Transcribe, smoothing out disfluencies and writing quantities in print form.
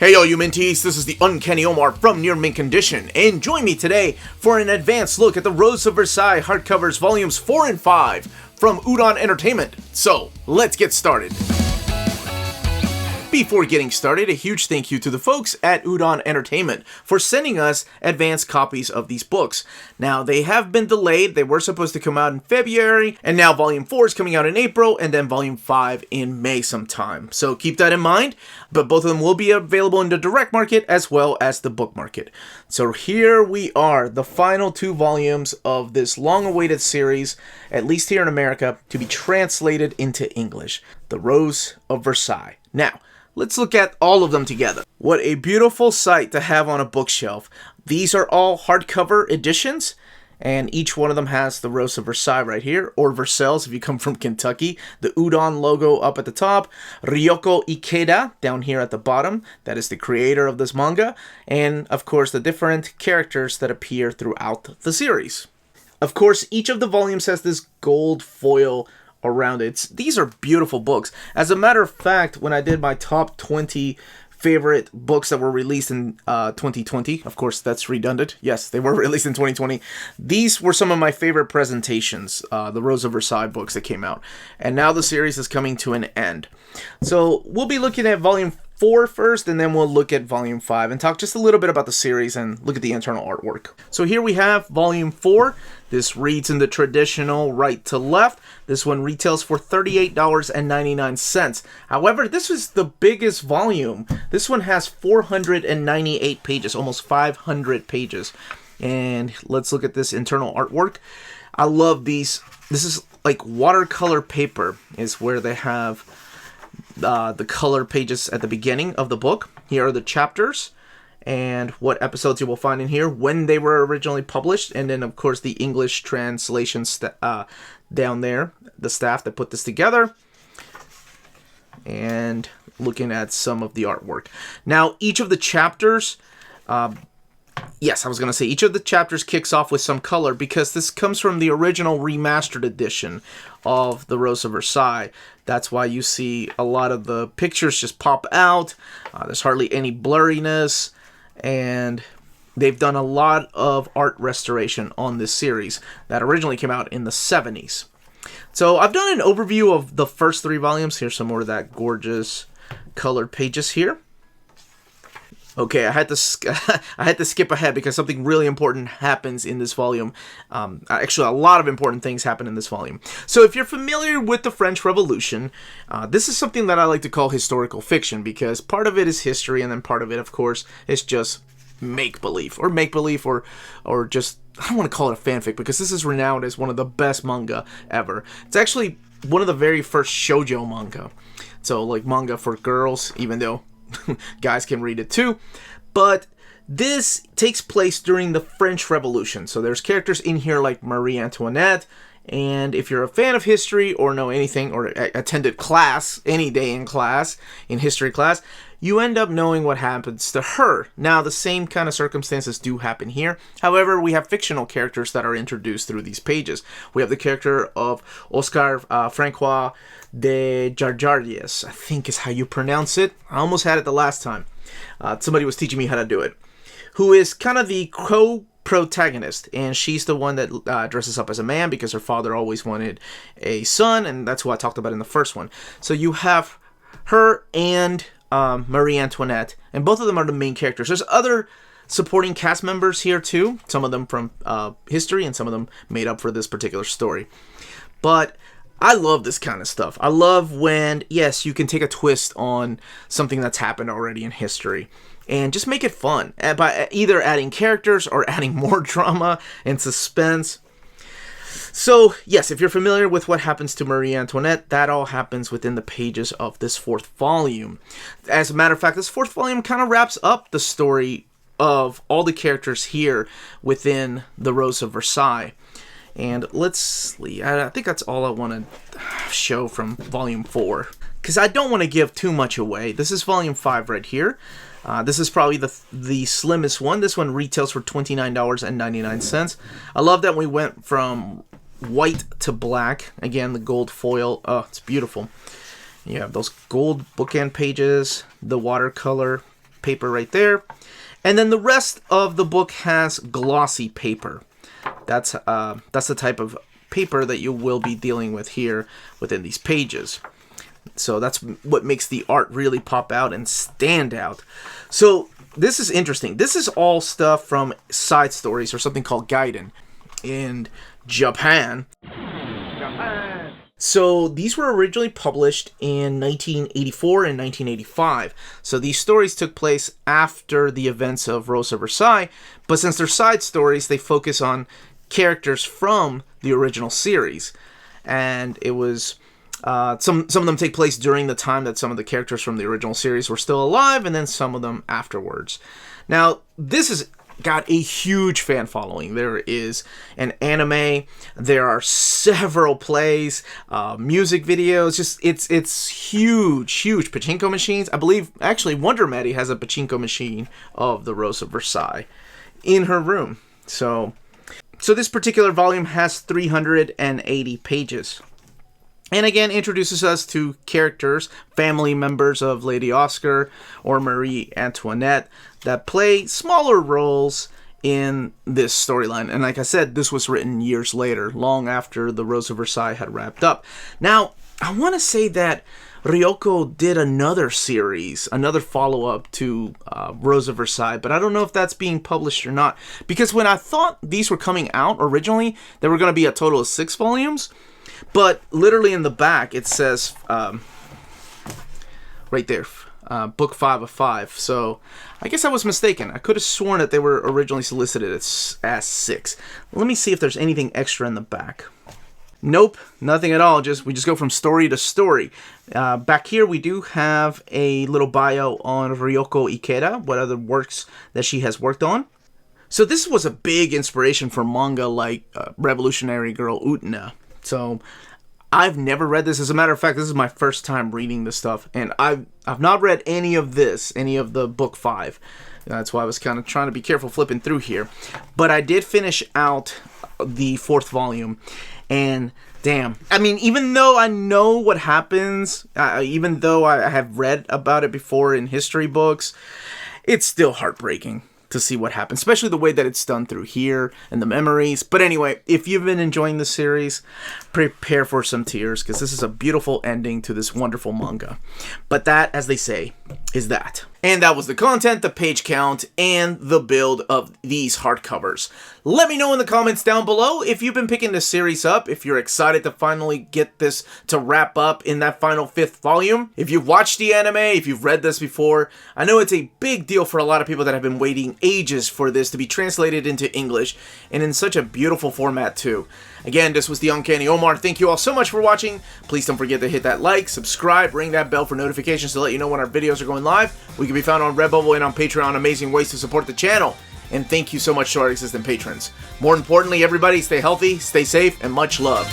Hey all you Minties, this is the Uncanny Omar from Near Mint Condition, and join me today for an advanced look at the Rose of Versailles Hardcovers Volumes 4 and 5 from Udon Entertainment. So, let's get started. Before getting started, a huge thank you to the folks at Udon Entertainment for sending us advanced copies of these books. Now, they have been delayed. They were supposed to come out in February, and now Volume 4 is coming out in April, and then Volume 5 in May sometime. So keep that in mind, but both of them will be available in the direct market as well as the book market. So here we are, the final two volumes of this long-awaited series, at least here in America, to be translated into English. The Rose of Versailles. Now, let's look at all of them together. What a beautiful sight to have on a bookshelf. These are all hardcover editions, and each one of them has the Rose of Versailles right here, or Versailles if you come from Kentucky. The Udon logo up at the top. Ryoko Ikeda down here at the bottom. That is the creator of this manga. And, of course, the different characters that appear throughout the series. Of course, each of the volumes has this gold foil around it. These are beautiful books. As a matter of fact, when I did my top 20 favorite books that were released in 2020, of course that's redundant, yes, they were released in 2020, these were some of my favorite presentations, the Rose of Versailles books that came out. And now the series is coming to an end. So we'll be looking at Volume 4 first, and then we'll look at Volume 5 and talk just a little bit about the series and look at the internal artwork. So here we have Volume 4. This reads in the traditional right to left. This one retails for $38.99. However, this is the biggest volume. This one has 498 pages, almost 500 pages. And let's look at this internal artwork. I love these. This is like watercolor paper is where they have the color pages at the beginning of the book. Here are the chapters and what episodes you will find in here, when they were originally published, and then of course the English translations down there, the staff that put this together, and looking at some of the artwork. Now, each of the chapters, each of the chapters kicks off with some color because this comes from the original remastered edition of the Rose of Versailles. That's why you see a lot of the pictures just pop out. There's hardly any blurriness, and they've done a lot of art restoration on this series that originally came out in the 70s. So I've done an overview of the first 3 volumes. Here's some more of that gorgeous colored pages here. Okay, I had to skip ahead because something really important happens in this volume. Actually, a lot of important things happen in this volume. So if you're familiar with the French Revolution, this is something that I like to call historical fiction because part of it is history and then part of it, of course, is just make-believe or just, I don't want to call it a fanfic because this is renowned as one of the best manga ever. It's actually one of the very first shoujo manga. So like manga for girls, even though guys can read it too. But this takes place during the French Revolution. So there's characters in here like Marie Antoinette. And if you're a fan of history or know anything or attended class, any day in class, in history class, you end up knowing what happens to her. Now, the same kind of circumstances do happen here. However, we have fictional characters that are introduced through these pages. We have the character of Oscar Francois de Jardies, I think is how you pronounce it. I almost had it the last time. Somebody was teaching me how to do it. Who is kind of the co-protagonist, and she's the one that dresses up as a man because her father always wanted a son, and that's who I talked about in the first one. So you have her and Marie Antoinette, and both of them are the main characters. There's other supporting cast members here too, some of them from history and some of them made up for this particular story. But I love this kind of stuff. I love when, yes, you can take a twist on something that's happened already in history and just make it fun by either adding characters or adding more drama and suspense. So, yes, if you're familiar with what happens to Marie Antoinette, that all happens within the pages of this 4th volume. As a matter of fact, this 4th volume kind of wraps up the story of all the characters here within the Rose of Versailles. And let's see, I think that's all I want to show from Volume 4. Because I don't want to give too much away. This is Volume 5 right here. This is probably the slimmest one. This one retails for $29.99. I love that we went from white to black. Again, the gold foil. Oh, it's beautiful. You have those gold bookend pages, the watercolor paper right there. And then the rest of the book has glossy paper. That's the type of paper that you will be dealing with here within these pages. So that's what makes the art really pop out and stand out. So this is interesting. This is all stuff from side stories, or something called Gaiden in Japan. So these were originally published in 1984 and 1985. So these stories took place after the events of Rose of Versailles, but since they're side stories, they focus on characters from the original series. And it was some of them take place during the time that some of the characters from the original series were still alive, and then some of them afterwards. Now, this has got a huge fan following. There is an anime, there are several plays, music videos, just it's huge pachinko machines. I believe actually Wonder Maddie has a pachinko machine of the Rose of Versailles in her room. So this particular volume has 380 pages. And again, introduces us to characters, family members of Lady Oscar or Marie Antoinette that play smaller roles in this storyline. And like I said, this was written years later, long after the Rose of Versailles had wrapped up. Now, I want to say that Ryoko did another series, another follow-up to Rose of Versailles, but I don't know if that's being published or not. Because when I thought these were coming out originally, there were going to be a total of 6 volumes. But literally in the back, it says, right there, book 5 of 5. So I guess I was mistaken. I could have sworn that they were originally solicited as 6. Let me see if there's anything extra in the back. Nope, nothing at all. We just go from story to story. Back here, we do have a little bio on Ryoko Ikeda, what other works that she has worked on. So this was a big inspiration for manga like Revolutionary Girl Utena. So I've never read this. As a matter of fact, this is my first time reading this stuff, and I've not read any of the book 5. That's why I was kind of trying to be careful flipping through here. But I did finish out the 4th volume, and damn, I mean, even though I know what happens, even though I have read about it before in history books, it's still heartbreaking to see what happens, especially the way that it's done through here and the memories. But anyway, if you've been enjoying this series, prepare for some tears, because this is a beautiful ending to this wonderful manga. But that, as they say, is that. And that was the content, the page count, and the build of these hardcovers. Let me know in the comments down below if you've been picking this series up, if you're excited to finally get this to wrap up in that final 5th volume. If you've watched the anime, if you've read this before, I know it's a big deal for a lot of people that have been waiting ages for this to be translated into English, and in such a beautiful format too. Again, this was the Uncanny Omar. Thank you all so much for watching. Please don't forget to hit that like, subscribe, ring that bell for notifications to let you know when our videos are going live. We can be found on Redbubble and on Patreon, amazing ways to support the channel. And thank you so much to our existing patrons. More importantly, everybody, stay healthy, stay safe, and much love.